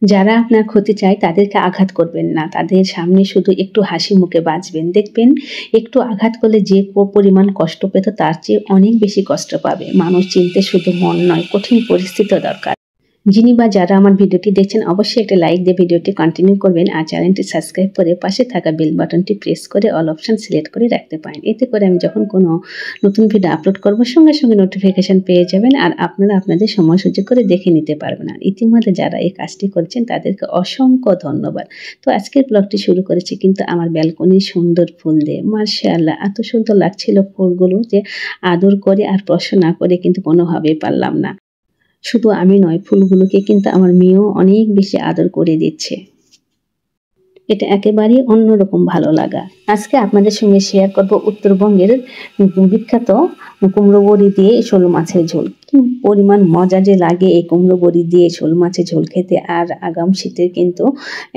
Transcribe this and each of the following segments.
যারা আপনার ক্ষতি চায় তাদেরকে আঘাত করবেন না, তাদের সামনে শুধু একটু হাসি মুখে বাঁচবেন। দেখবেন একটু আঘাত করলে যে পরিমাণ কষ্ট পেত তার চেয়ে অনেক বেশি কষ্ট পাবে। মানুষ চিনতে শুধু মন নয়, কঠিন পরিস্থিতিও দরকার। যিনি বা যারা আমার ভিডিওটি দেখছেন অবশ্যই একটা লাইক দিয়ে ভিডিওটি কন্টিনিউ করবেন আর চ্যানেলটি সাবস্ক্রাইব করে পাশে থাকা বেল বাটনটি প্রেস করে অল অপশন সিলেক্ট করে রাখতে পারেন। এতে করে আমি যখন কোনো নতুন ভিডিও আপলোড করব সঙ্গে সঙ্গে নোটিফিকেশন পেয়ে যাবেন আর আপনারা আপনাদের সময় সুযোগ করে দেখে নিতে পারবেন। আর ইতিমধ্যে যারা এই কাজটি করছেন তাদেরকে অসংখ্য ধন্যবাদ। তো আজকের ব্লগটি শুরু করেছি কিন্তু আমার ব্যালকনির সুন্দর ফুল দিয়ে। মাশাআল্লাহ, এত সুন্দর লাগছিল ফুলগুলো যে আদর করে আর স্পর্শ না করে কিন্তু কোনোভাবেই পারলাম না। শুধু আমি নয়, ফুলগুলোকে কিন্তু আমার মেয়েও অনেক বেশি আদর করে দিচ্ছে। এটা একেবারেই অন্যরকম ভালো লাগা। আজকে আপনাদের সঙ্গে শেয়ার করব উত্তরবঙ্গের বিখ্যাত কুমড়ো বড়ি দিয়ে শোল মাছের ঝোল। কি পরিমাণ মজা যে লাগে এই কুমড়ো বড়ি দিয়ে শোল মাছের ঝোল খেতে। আর আগাম শীতের কিন্তু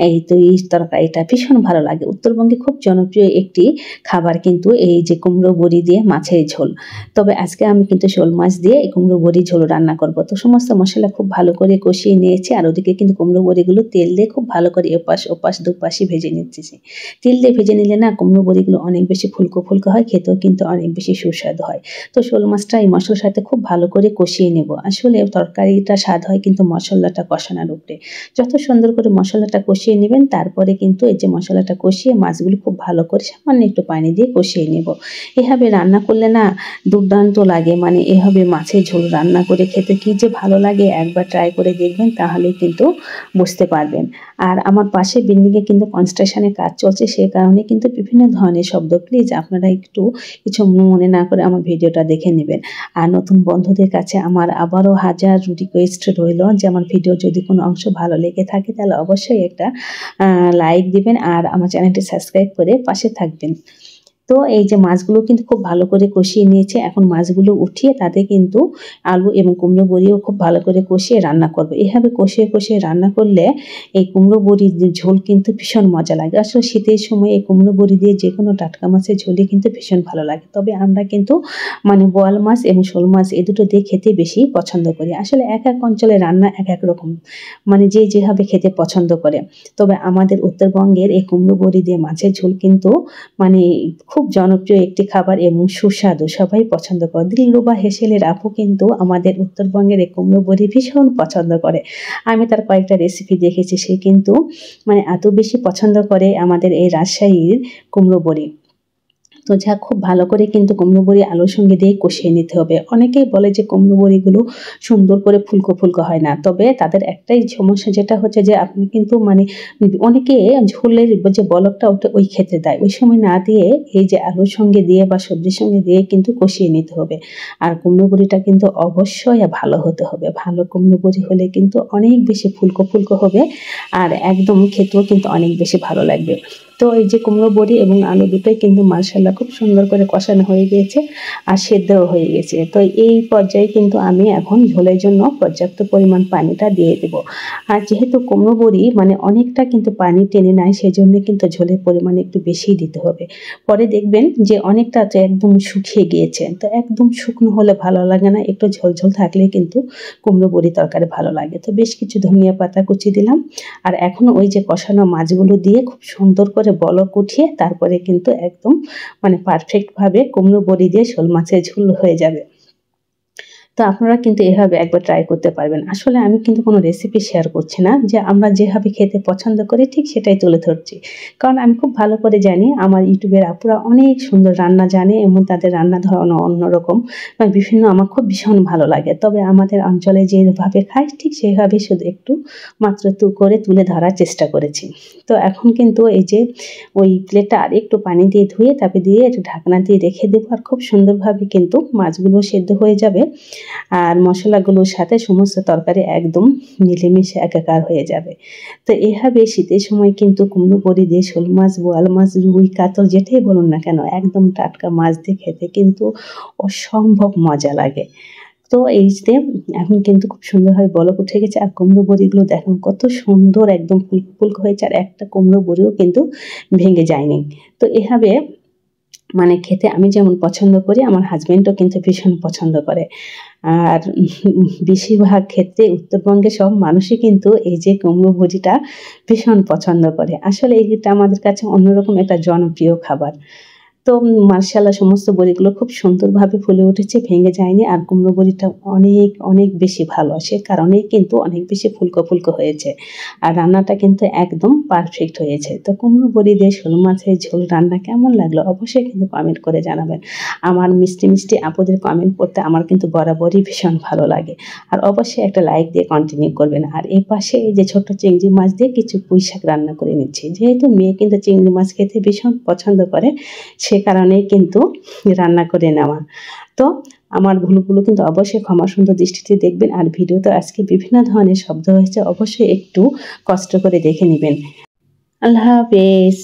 এই তরকারিটা ভীষণ ভালো লাগে। উত্তরবঙ্গে খুব জনপ্রিয় একটি খাবার কিন্তু এই যে কুমড়ো বড়ি দিয়ে মাছের ঝোল। তবে আজকে আমি কিন্তু শোল মাছ দিয়ে এই কুমড়ো বড়ি ঝোল রান্না করব। তো সমস্ত মশলা খুব ভালো করে কষিয়ে নিয়েছি আর ওদিকে কিন্তু কুমড়ো বড়িগুলো তেল দিয়ে খুব ভালো করে এপাশ ওপাশ দুপাশই ভেজে নিচ্ছি। তেল দিয়ে ভেজে নিলে না কুমড়ো বড়িগুলো অনেক বেশি ফুলকো ফুলকো হয়, খেতেও কিন্তু অনেক বেশি সুস্বাদু হয়। তো শোল মাছটা এই মশলার সাথে খুব ভালো করে কষিয়ে নেব। আসলে তরকারিটা স্বাদ হয় কিন্তু মশলাটা কষানোর উপরে। যত সুন্দর করে মশলাটা কষিয়ে নেবেন তারপরে কিন্তু এই যে মশলাটা কষিয়ে মাছগুলো খুব ভালো করে সামান্য একটু পানি দিয়ে কষিয়ে নেব। এভাবে রান্না করলে না দুর্দান্ত লাগে। মানে এভাবে মাছের ঝোল রান্না করে খেতে কি যে ভালো লাগে, একবার ট্রাই করে দেখবেন তাহলে কিন্তু বুঝতে পারবেন। আর আমার পাশে বিল্ডিংয়ে কিন্তু কনস্ট্রাকশনের কাজ চলছে, সেই কারণে কিন্তু বিভিন্ন ধরনের শব্দ। প্লিজ আপনারা একটু কিছু মনে না করে আমার ভিডিওটা দেখে নেবেন। আর নতুন বন্ধুদের কাছে আমার আবারও হাজার রিকোয়েস্ট রইল যে আমার ভিডিও যদি কোনো অংশ ভালো লেগে থাকে তাহলে অবশ্যই একটা লাইক দিবেন আর আমার চ্যানেলটি সাবস্ক্রাইব করে পাশে থাকবেন। তো এই যে মাছগুলো কিন্তু খুব ভালো করে কষিয়ে নিয়েছে। এখন মাছগুলো উঠিয়ে তাতে কিন্তু আলু এবং কুমড়ো বড়িও খুব ভালো করে কষিয়ে রান্না করব। এভাবে কষিয়ে কষিয়ে রান্না করলে এই কুমড়ো বড়ির ঝোল কিন্তু ভীষণ মজা লাগে। আসলে শীতের সময় এই কুমড়ো বড়ি দিয়ে যে কোনো টাটকা মাছের ঝোলই কিন্তু ভীষণ ভালো লাগে। তবে আমরা কিন্তু মানে বোয়াল মাছ এবং শোল মাছ এই দুটো দিয়ে খেতে বেশি পছন্দ করি। আসলে এক এক অঞ্চলে রান্না এক এক রকম, মানে যে যেভাবে খেতে পছন্দ করে। তবে আমাদের উত্তরবঙ্গের এই কুমড়ো বড়ি দিয়ে মাছের ঝোল কিন্তু মানে খুব জনপ্রিয় একটি খাবার এবং সুস্বাদু, সবাই পছন্দ করে। দিলরুবা হেসেলের আপু কিন্তু আমাদের উত্তরবঙ্গের এই কুমড়ো বড়ি ভীষণ পছন্দ করে। আমি তার কয়েকটা রেসিপি দেখেছি, সে কিন্তু মানে এত বেশি পছন্দ করে আমাদের এই রাজশাহীর কুমড়ো বড়ি। তো যা খুব ভালো করে কিন্তু কুমড়ো বড়ি আলুর সঙ্গে দিয়ে কষিয়ে নিতে হবে। অনেকেই বলে যে কুমড়ো বড়িগুলো সুন্দর করে ফুলকো ফুলকো হয় না, তবে তাদের একটাই সমস্যা যেটা হচ্ছে যে আপনি কিন্তু মানে অনেকে ঝোলের যে বলকটা ওটা ওই ক্ষেত্রে দেয়, ওই সময় না দিয়ে এই যে আলুর সঙ্গে দিয়ে বা সবজির সঙ্গে দিয়ে কিন্তু কষিয়ে নিতে হবে। আর কুমড়ো বড়িটা কিন্তু অবশ্যই ভালো হতে হবে। ভালো কুমড়ো বড়ি হলে কিন্তু অনেক বেশি ফুলকো ফুলকো হবে আর একদম খেতেও কিন্তু অনেক বেশি ভালো লাগবে। তো এই যে কুমড়ো বড়ি এবং আলু দুটোই কিন্তু মাশাআল্লাহ খুব সুন্দর করে কষানো হয়ে গিয়েছে আর সেদ্ধও হয়ে গেছে। তো এই পর্যায়ে কিন্তু আমি এখন ঝোলের জন্য পর্যাপ্ত পরিমাণ পানিটা দিয়ে দেব। আর যেহেতু কুমড়ো বড়ি মানে অনেকটা কিন্তু পানি টেনে নেয়, সেজন্য কিন্তু ঝোলের পরিমাণ একটু বেশিই দিতে হবে। পরে দেখবেন যে অনেকটা তো একদম শুকিয়ে গিয়েছে। তো একদম শুকনো হলে ভালো লাগে না, একটু ঝোলঝোল থাকলে কিন্তু কুমড়ো বড়ি তরকারি ভালো লাগে। তো বেশ কিছু ধনিয়া পাতা কুচি দিলাম আর এখন ওই যে কষানো মাছগুলো দিয়ে খুব সুন্দর করে বলক উঠিয়ে তারপরে কিন্তু একদম মানে পারফেক্টভাবে কুমড়ো বড়ি দিয়ে শোল মাছের ঝোল হয়ে যাবে। তো আপনারা কিন্তু এভাবে একবার ট্রাই করতে পারবেন। আসলে আমি কিন্তু কোনো রেসিপি শেয়ার করছি না, যে আমরা যেভাবে খেতে পছন্দ করি ঠিক সেটাই তুলে ধরছি। কারণ আমি খুব ভালো করে জানি আমার ইউটিউবের আপুরা অনেক সুন্দর রান্না জানে এবং তাদের রান্না ধরন অন্যরকম, মানে বিভিন্ন আমার খুব ভীষণ ভালো লাগে। তবে আমাদের অঞ্চলে যেভাবে খাই ঠিক সেইভাবে শুধু একটু মাত্র করে তুলে ধরার চেষ্টা করেছি। তো এখন কিন্তু এই যে ওই প্লেটটা আর একটু পানি দিয়ে ধুয়ে তারপরে দিয়ে একটু ঢাকনা দিয়ে রেখে দেবো আর খুব সুন্দরভাবে কিন্তু মাছগুলো সেদ্ধ হয়ে যাবে আর মশলাগুলোর সাথে সমস্ত তরকারি একদম মিলেমিশে একাকার হয়ে যাবে। তো এভাবে শীতের সময় কিন্তু কুমড়ো বড়ি দিয়ে শোল মাছ, বোয়াল মাছ, রুই, কাতল যেটাই বলুন না কেন একদম টাটকা মাছ দিয়ে খেতে কিন্তু অসম্ভব মজা লাগে। তো এই যে এখন কিন্তু খুব সুন্দরভাবে বলক উঠে গেছে আর কুমড়ো বড়িগুলো দেখুন কত সুন্দর একদম ফুলকো ফুলকো হয়েছে আর একটা কুমড়ো বড়িও কিন্তু ভেঙে যায়নি। তো এভাবে মানে খেতে আমি যেমন পছন্দ করি আমার হাজবেন্ডও কিন্তু ভীষণ পছন্দ করে। আর বেশিরভাগ ক্ষেত্রে উত্তরবঙ্গে সব মানুষই কিন্তু এই যে কুমড়ো ভুজিটা ভীষণ পছন্দ করে। আসলে এইটা আমাদের কাছে অন্যরকম একটা জনপ্রিয় খাবার। তো মাশাআল্লাহ সমস্ত বড়িগুলো খুব সুন্দরভাবে ফুলে উঠেছে, ভেঙে যায়নি। আর কুমড়ো বড়িটা অনেক, অনেক বেশি ভালো। সে কারণেই কিন্তু অনেক বেশি ফুলকো, ফুলকো হয়েছে। আর রান্নাটা কিন্তু একদম পারফেক্ট হয়েছে। তো কুমড়ো বড়ি দিয়ে শোল মাছের ঝোল রান্না কেমন লাগলো অবশ্যই কিন্তু কমেন্ট করে জানাবেন। আমার মিষ্টি, মিষ্টি আপুদের কমেন্ট পড়তে আমার কিন্তু বরাবরই ভীষণ ভালো লাগে। আর অবশ্যই একটা লাইক দিয়ে কন্টিনিউ করবেন। আর এই পাশে এই যে ছোট্ট চিংড়ি মাছ দিয়ে কিছু পুঁইশাক রান্না করে নিচ্ছি। যেহেতু মেয়ে কিন্তু চিংড়ি মাছ খেতে ভীষণ পছন্দ করে, সে কারণেই কিন্তু রান্না করে নেওয়া। তো আমার ভুলগুলো কিন্তু অবশ্যই ক্ষমা সুন্দর দৃষ্টিতে দেখবেন। আর ভিডিওতে আজকে বিভিন্ন ধরনের শব্দ হয়েছে, অবশ্যই একটু কষ্ট করে দেখে নিবেন। আল্লাহ হাফেজ।